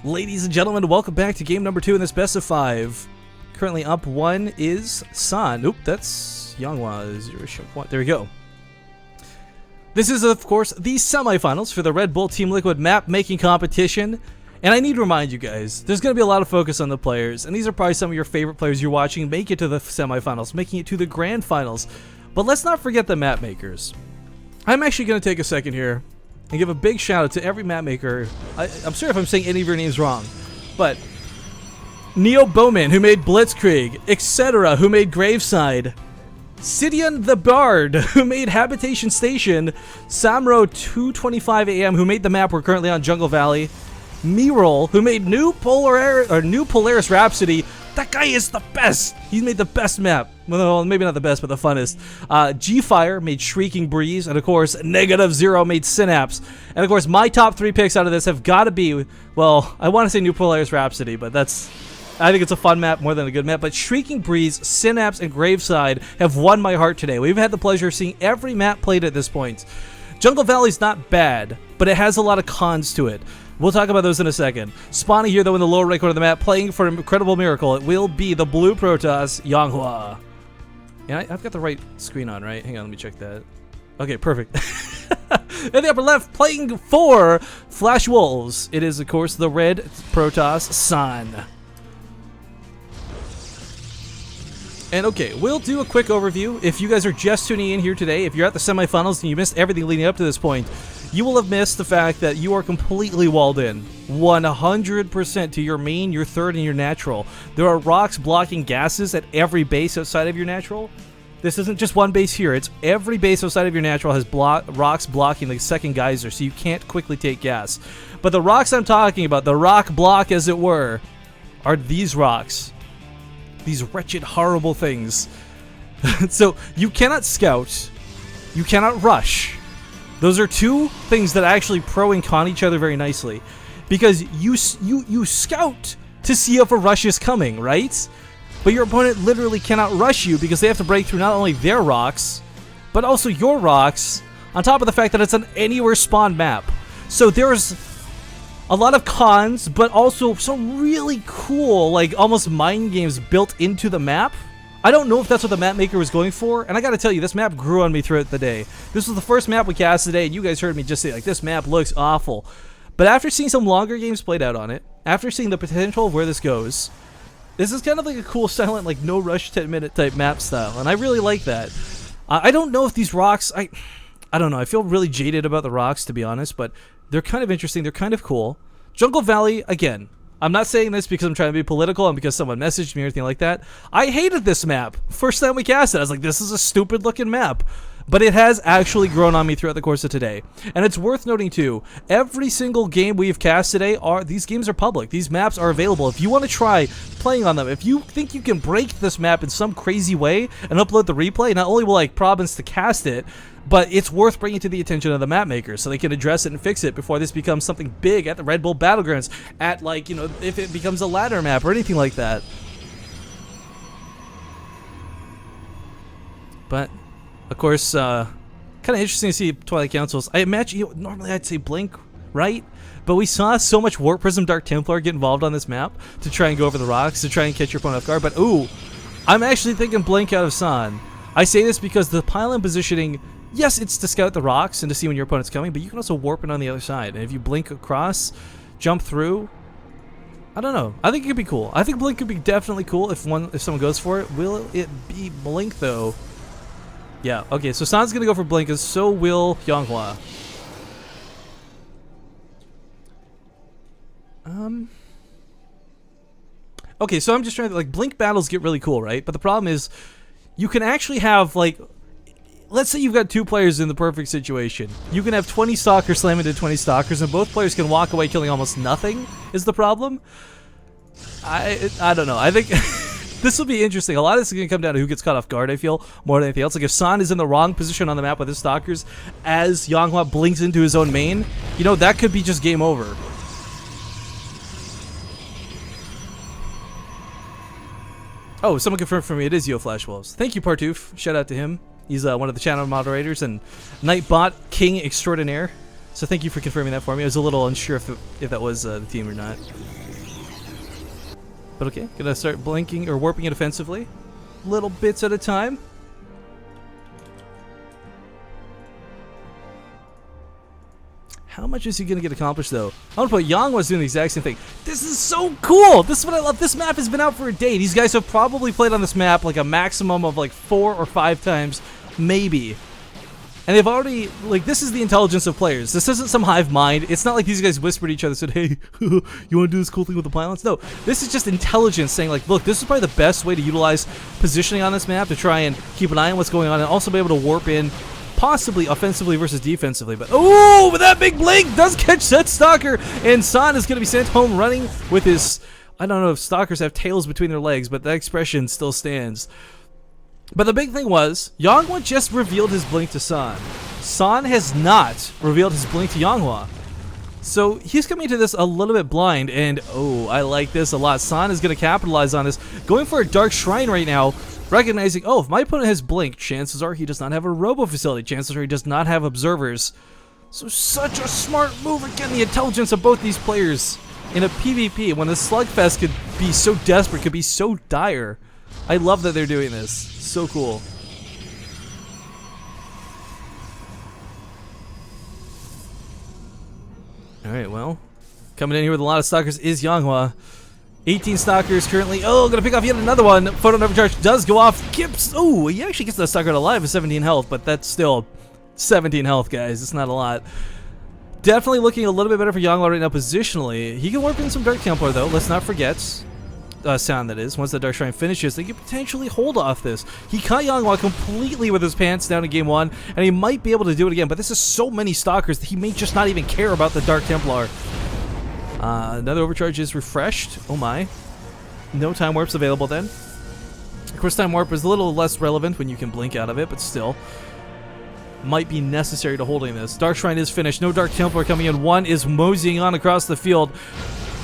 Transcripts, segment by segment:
Ladies and gentlemen, welcome back to game number 2 in this best of 5. Currently up 1 is San. Oop, that's Yonghwa. There we go. This is, of course, the semifinals for the Red Bull Team Liquid map making competition. And I need to remind you guys, there's going to be a lot of focus on the players, and these are probably some of your favorite players you're watching make it to the semifinals, making it to the grand finals. But let's not forget the map makers. I'm actually going to take a second here and give a big shout out to every map maker. I'm sorry if I'm saying any of your names wrong, but Neo Bowman, who made Blitzkrieg, etc., who made Graveside, Sidian the Bard, who made Habitation Station, Samro 225 AM, who made the map we're currently on, Jungle Valley, Mirol, who made New Polaris Rhapsody. That guy is the best. He made the best map. Well, maybe not the best, but the funnest. G-Fire made Shrieking Breeze, and of course, Negative Zero made Synapse. And of course, my top 3 picks out of this have got to be, well, I want to say New Polaris Rhapsody, but I think it's a fun map more than a good map. But Shrieking Breeze, Synapse, and Graveside have won my heart today. We've had the pleasure of seeing every map played at this point. Jungle Valley's not bad, but it has a lot of cons to it. We'll talk about those in a second. Spawning here, though, in the lower right corner of the map, playing for an incredible miracle. It will be the blue Protoss, Yonghwa. Yeah, I've got the right screen on, right? Hang on, let me check that. Okay, perfect. In the upper left, playing for Flash Wolves. It is, of course, the red Protoss, San. And okay, we'll do a quick overview. If you guys are just tuning in here today, if you're at the semifinals and you missed everything leading up to this point, you will have missed the fact that you are completely walled in 100% to your main, your third, and your natural. There are rocks blocking gases at every base outside of your natural. This isn't just one base here. It's every base outside of your natural has rocks blocking the second geyser, so you can't quickly take gas. But the rocks I'm talking about, the rock block as it were, are these rocks. These wretched, horrible things. So you cannot scout. You cannot rush. Those are two things that actually pro and con each other very nicely, because you scout to see if a rush is coming, right? But your opponent literally cannot rush you because they have to break through not only their rocks, but also your rocks, on top of the fact that it's an anywhere spawn map. So there's a lot of cons, but also some really cool, like, almost mind games built into the map. I don't know if that's what the map maker was going for, and I gotta tell you, this map grew on me throughout the day. This was the first map we cast today, and you guys heard me just say, like, this map looks awful. But after seeing some longer games played out on it, after seeing the potential of where this goes, this is kind of like a cool, silent, like, no rush 10-minute type map style, and I really like that. I don't know if these rocks, I don't know, I feel really jaded about the rocks, to be honest, but they're kind of interesting, they're kind of cool. Jungle Valley, again, I'm not saying this because I'm trying to be political and because someone messaged me or anything like that. I hated this map. First time we cast it, I was like, this is a stupid looking map. But it has actually grown on me throughout the course of today. And it's worth noting too, every single game we've cast today, these games are public. These maps are available. If you want to try playing on them, if you think you can break this map in some crazy way and upload the replay, not only will I promise to cast it, but it's worth bringing to the attention of the map makers so they can address it and fix it before this becomes something big at the Red Bull Battlegrounds, at, like, you know, if it becomes a ladder map or anything like that. But of course, kind of interesting to see Twilight Councils. I imagine, you know, normally I'd say Blink, right? But we saw so much Warp Prism Dark Templar get involved on this map to try and go over the rocks, to try and catch your opponent off guard. But ooh, I'm actually thinking Blink out of San. I say this because the pylon positioning, yes, it's to scout the rocks and to see when your opponent's coming, but you can also warp it on the other side. And if you blink across, jump through, I don't know. I think it could be cool. I think Blink could be definitely cool if someone goes for it. Will it be Blink though? Yeah, okay, so San's gonna go for Blink, and so will Yonghwa. Okay, so I'm just trying to, like, Blink battles get really cool, right? But the problem is, you can actually have, like, let's say you've got 2 players in the perfect situation. You can have 20 stalkers slam into 20 stalkers, and both players can walk away killing almost nothing, is the problem. I don't know, I think this will be interesting. A lot of this is going to come down to who gets caught off guard, I feel, more than anything else. Like, if San is in the wrong position on the map with his stalkers as Yonghwa blinks into his own main, you know, that could be just game over. Oh, someone confirmed for me it is Yo Flash Wolves. Thank you, Partoof. Shout out to him. He's one of the channel moderators and Nightbot King Extraordinaire. So thank you for confirming that for me. I was a little unsure if that was the team or not. But okay, gonna start blinking or warping it offensively. Little bits at a time. How much is he gonna get accomplished though? I want to put Yonghwa's doing the exact same thing. This is so cool! This is what I love. This map has been out for a day. These guys have probably played on this map like a maximum of like 4 or 5 times, maybe. And they've already, like, this is the intelligence of players. This isn't some hive mind. It's not like these guys whispered to each other and said, hey, you want to do this cool thing with the pylons? No, this is just intelligence saying, like, look, this is probably the best way to utilize positioning on this map to try and keep an eye on what's going on and also be able to warp in possibly offensively versus defensively. But, oh, but that big blink does catch that Stalker. And San is going to be sent home running with his, I don't know if Stalkers have tails between their legs, but that expression still stands. But the big thing was, Yonghwa just revealed his blink to San. San has not revealed his blink to Yonghwa. So he's coming into this a little bit blind, and oh, I like this a lot. San is going to capitalize on this, going for a Dark Shrine right now, recognizing, oh, if my opponent has blink, chances are he does not have a robo facility. Chances are he does not have observers. So such a smart move again, the intelligence of both these players in a PvP when the slugfest could be so desperate, could be so dire. I love that they're doing this. So cool. Alright, well, coming in here with a lot of Stalkers is Yonghwa. 18 Stalkers currently. Oh, gonna pick off yet another one. Photon Overcharge does go off. Gibbs. Oh, he actually gets that Stalker alive with 17 health, but that's still 17 health, guys. It's not a lot. Definitely looking a little bit better for Yonghwa right now positionally. He can warp in some Dark Templar, though. Let's not forget. Sound that is. Once the Dark Shrine finishes, they can potentially hold off this. He caught Yonghwa completely with his pants down in game 1, and he might be able to do it again, but this is so many Stalkers that he may just not even care about the Dark Templar. Another overcharge is refreshed. Oh my. No time warps available then. Of course, time warp is a little less relevant when you can blink out of it, but still. Might be necessary to holding this. Dark Shrine is finished. No Dark Templar coming in. One is moseying on across the field.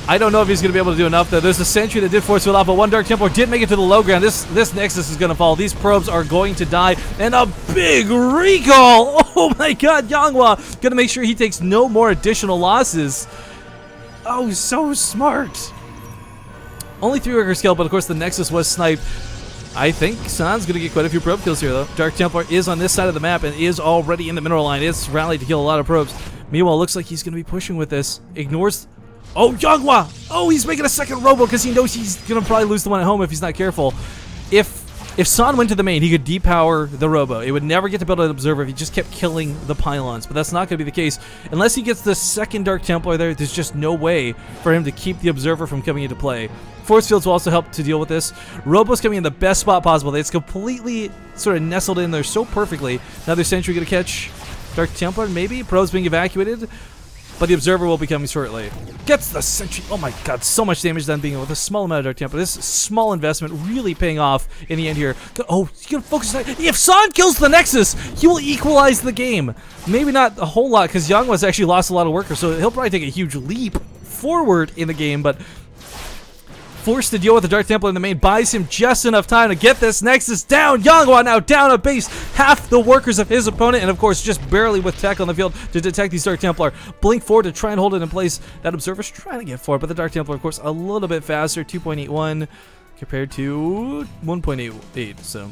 I don't know if he's going to be able to do enough, though. There's a sentry that did force field off, but one Dark Templar did make it to the low ground. This Nexus is going to fall. These probes are going to die. And a big recall! Oh my god, Yonghwa going to make sure he takes no more additional losses. Oh, so smart. Only 3 workers killed, but of course the Nexus was sniped. I think San's going to get quite a few probe kills here, though. Dark Templar is on this side of the map and is already in the mineral line. It's rallied to kill a lot of probes. Meanwhile, it looks like he's going to be pushing with this. Ignores... Oh, Yonghwa! Oh, he's making a second robo because he knows he's going to probably lose the one at home if he's not careful. If San went to the main, he could depower the robo. It would never get to build an observer if he just kept killing the pylons, but that's not going to be the case. Unless he gets the second Dark Templar there's just no way for him to keep the observer from coming into play. Force fields will also help to deal with this. Robo's coming in the best spot possible. It's completely sort of nestled in there so perfectly. Another sentry going to catch Dark Templar, maybe? Probes being evacuated. But the observer will be coming shortly. Gets the sentry. Oh my god, so much damage done being with a small amount of Dark Templar. This small investment really paying off in the end here. Oh, he's gonna focus. If San kills the Nexus, he will equalize the game. Maybe not a whole lot, because Yonghwa's actually lost a lot of workers, so he'll probably take a huge leap forward in the game, but forced to deal with the Dark Templar in the main buys him just enough time to get this Nexus down. Yonghwa now down a base, half the workers of his opponent, and of course just barely with tech on the field to detect these Dark Templar. Blink forward to try and hold it in place. That observer's trying to get forward, but the Dark Templar, of course, a little bit faster, 2.81 compared to 1.88. So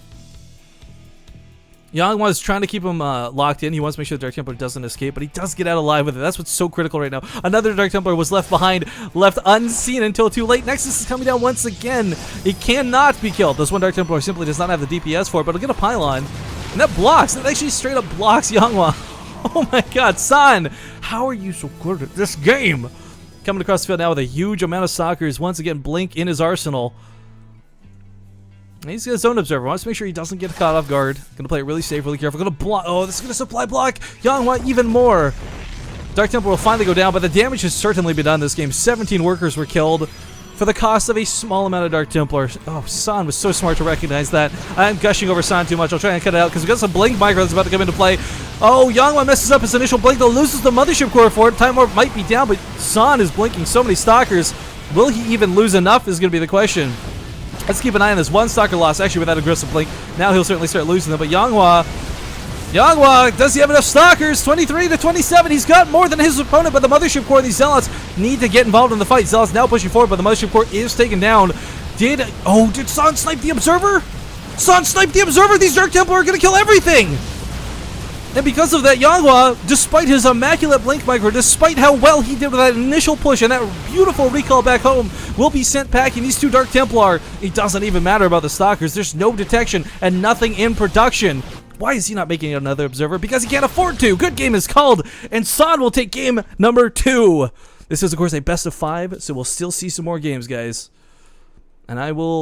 Yonghwa's trying to keep him locked in. He wants to make sure the Dark Templar doesn't escape, but he does get out alive with it. That's what's so critical right now. Another Dark Templar was left behind, left unseen until too late. Nexus is coming down once again. It cannot be killed. This one Dark Templar simply does not have the DPS for it, but it'll get a pylon. And that blocks. That actually straight up blocks Yonghwa. Oh my god, San, how are you so good at this game? Coming across the field now with a huge amount of Stalkers. Once again, Blink in his arsenal. He's got his own observer. Wants to make sure he doesn't get caught off guard. Gonna play it really safe, really careful. Gonna block. Oh, this is gonna supply block Yonghwa even more. Dark Templar will finally go down, but the damage has certainly been done this game. 17 workers were killed for the cost of a small amount of Dark Templar. Oh, San was so smart to recognize that. I'm gushing over San too much. I'll try and cut it out because we've got some Blink micro that's about to come into play. Oh, Yonghwa messes up his initial Blink, though, loses the Mothership Core for it. Time Warp might be down, but San is blinking so many Stalkers. Will he even lose enough is gonna be the question. Let's keep an eye on this one Stalker loss, actually without aggressive blink. Now he'll certainly start losing them, but Yonghwa Yonghwa, does he have enough Stalkers? 23 to 27. He's got more than his opponent, but the Mothership Core and these Zealots need to get involved in the fight. Zealots now pushing forward, but the Mothership Core is taken down. Did San snipe the Observer? San sniped the Observer! These Dark Templar are gonna kill everything! And because of that, Yonghwa, despite his immaculate Blink Micro, despite how well he did with that initial push and that beautiful recall back home, will be sent packing. These 2 Dark Templar, it doesn't even matter about the Stalkers. There's no detection and nothing in production. Why is he not making another Observer? Because he can't afford to. Good game is called, and San will take game number 2. This is, of course, a best of 5, so we'll still see some more games, guys. And I will